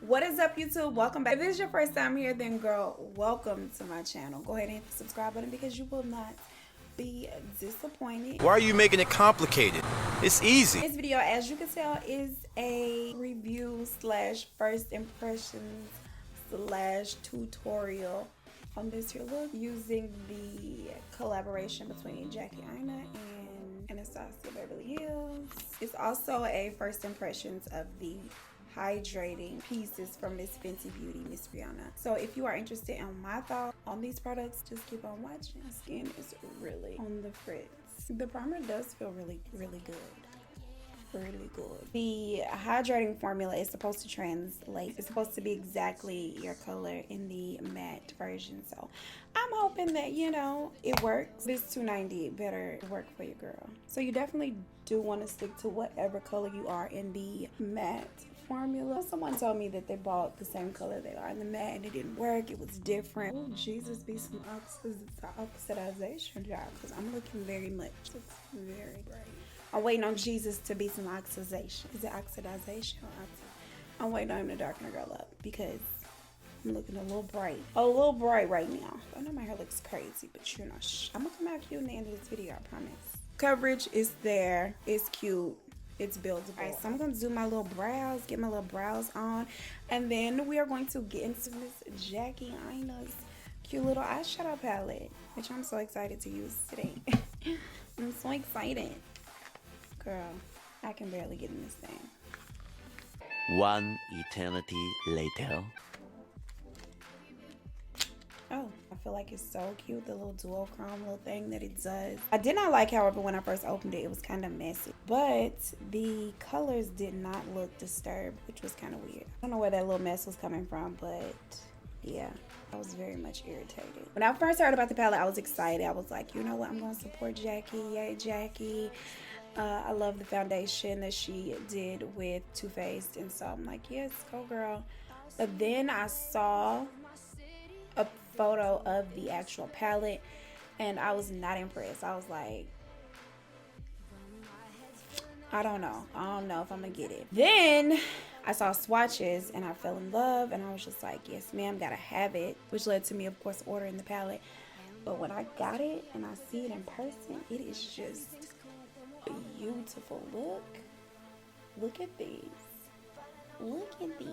What is up, YouTube? Welcome back. If this is your first time here, then girl, welcome to my channel. Go ahead and hit the subscribe button because you will not be disappointed. Why are you making it complicated? It's easy. This video, as you can tell, is a review slash first impressions slash tutorial on this here look using the collaboration between Jackie Aina and Anastasia Beverly Hills. It's also a first impressions of the hydrating pieces from Miss Fenty Beauty, Miss Brianna. So if you are interested in my thoughts on these products, just keep on watching. My skin is really on the fritz. The primer does feel really good. Really good. The hydrating formula is supposed to translate. It's supposed to be exactly your color in the matte version. So I'm hoping that, you know, it works. This $2.90 better work for your girl. So you definitely do want to stick to whatever color you are in the matte formula. Someone told me that they bought the same color they are in the matte and it didn't work. It was different. Oh, Jesus, be some oxidization job because I'm looking very much. It's very bright. I'm waiting on Jesus to be some oxidization. Is it oxidization or I'm waiting on him to darken the girl up because I'm looking a little bright. A little bright right now. I know my hair looks crazy, but you know, I'm gonna come out cute in the end of this video, I promise. Coverage is there. It's cute. It's buildable. Alright, so I'm gonna do my little brows, get my little brows on, and then we are going to get into Miss Jackie Aina's cute little eyeshadow palette, which I'm so excited to use today. I'm so excited. Girl, I can barely get in this thing. One eternity later. Oh, I feel like it's so cute, the little duochrome little thing that it does. I did not like, however, when I first opened it, it was kind of messy. But the colors did not look disturbed, which was kind of weird. I don't know where that little mess was coming from, but yeah, I was very much irritated. When I first heard about the palette, I was excited. I was like, you know what, I'm going to support Jackie. Yay, Jackie. I love the foundation that she did with Too Faced, and so I'm like, yes, go girl. But then I saw a photo of the actual palette and I was not impressed. I was like, I don't know if I'm gonna get it. Then I saw swatches and I fell in love and I was just like, yes ma'am, gotta have it, which led to me of course ordering the palette. But when I got it and I see it in person, it is just beautiful. Look at these. Look at these.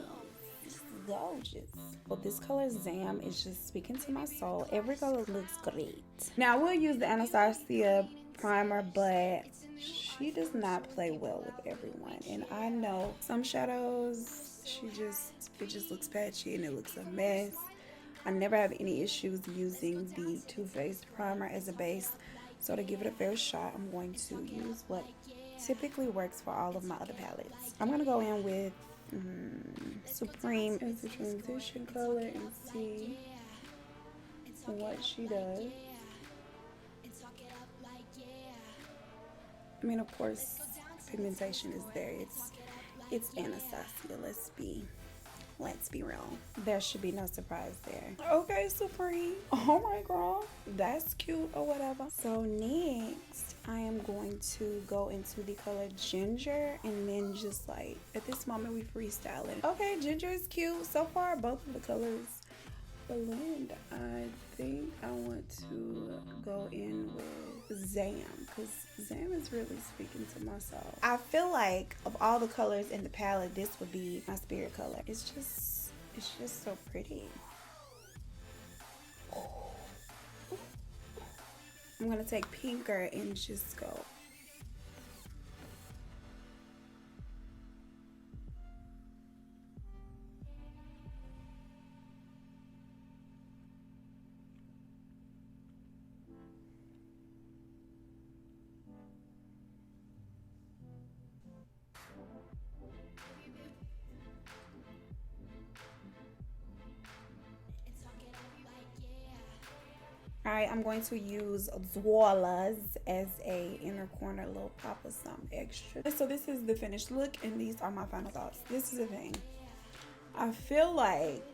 Gorgeous. Well, this color Zam is just speaking to my soul. Every color looks great. Now we'll use the Anastasia primer, but she does not play well with everyone, and I know some shadows it just looks patchy and it looks a mess. I never have any issues using the Too Faced primer as a base, so to give it a fair shot, I'm going to use what typically works for all of my other palettes. I'm gonna go in with Supreme as a transition color and see what she does. I mean, of course, pigmentation is there. It's Anastasia. Let's be real. There should be no surprise there. Okay, Supreme. All right, girl. That's cute or whatever. So next, I am going to go into the color Ginger and then just like, at this moment, we freestyling. Okay, Ginger is cute. So far, both of the colors blend. I think I want to go in with Zam because Zam is really speaking to my soul. I feel like of all the colors in the palette, this would be my spirit color. It's just so pretty. I'm gonna take pinker and just go. Alright, I'm going to use Zoilas as a inner corner little pop of some extra. So this is the finished look and these are my final thoughts. This is the thing. I feel like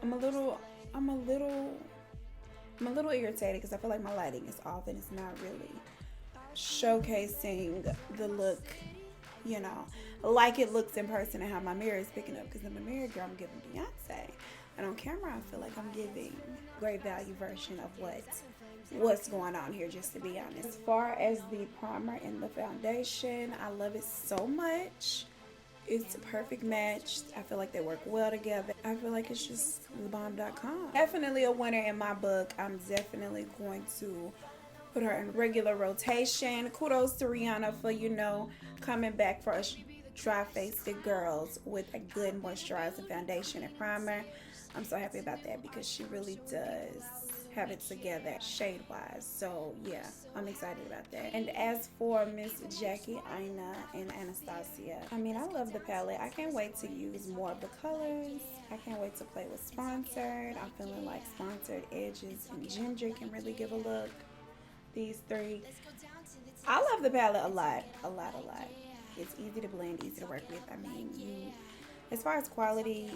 I'm a little irritated because I feel like my lighting is off and it's not really showcasing the look you know, like it looks in person and how my mirror is picking up. Because in my mirror, girl, I'm giving Beyonce. And on camera, I feel like I'm giving great value version of what's going on here, just to be honest. As far as the primer and the foundation, I love it so much. It's a perfect match. I feel like they work well together. I feel like it's just thebomb.com. Definitely a winner in my book. I'm definitely going to put her in regular rotation. Kudos to Rihanna for, you know, coming back for us dry-faced girls with a good moisturizing foundation and primer. I'm so happy about that because she really does have it together shade-wise. So yeah, I'm excited about that. And as for Miss Jackie, Aina, and Anastasia, I mean, I love the palette. I can't wait to use more of the colors. I can't wait to play with Sponsored. I'm feeling like Sponsored, Edges, and Ginger can really give a look. These three. I love the palette a lot. It's easy to blend, easy to work with. I mean, as far as quality,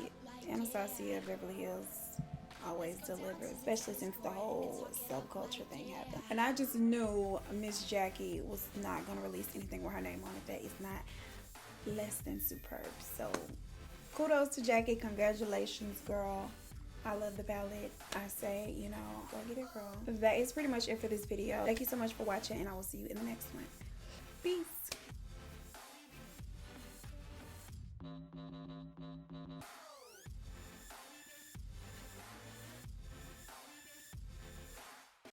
Anastasia, Beverly Hills always delivers, especially since the whole subculture thing happened. And I just knew Miss Jackie was not going to release anything with her name on it that is not less than superb. So kudos to Jackie. Congratulations, girl. I love the palette. I say, you know, go get it, girl. That is pretty much it for this video. Thank you so much for watching, and I will see you in the next one. Peace.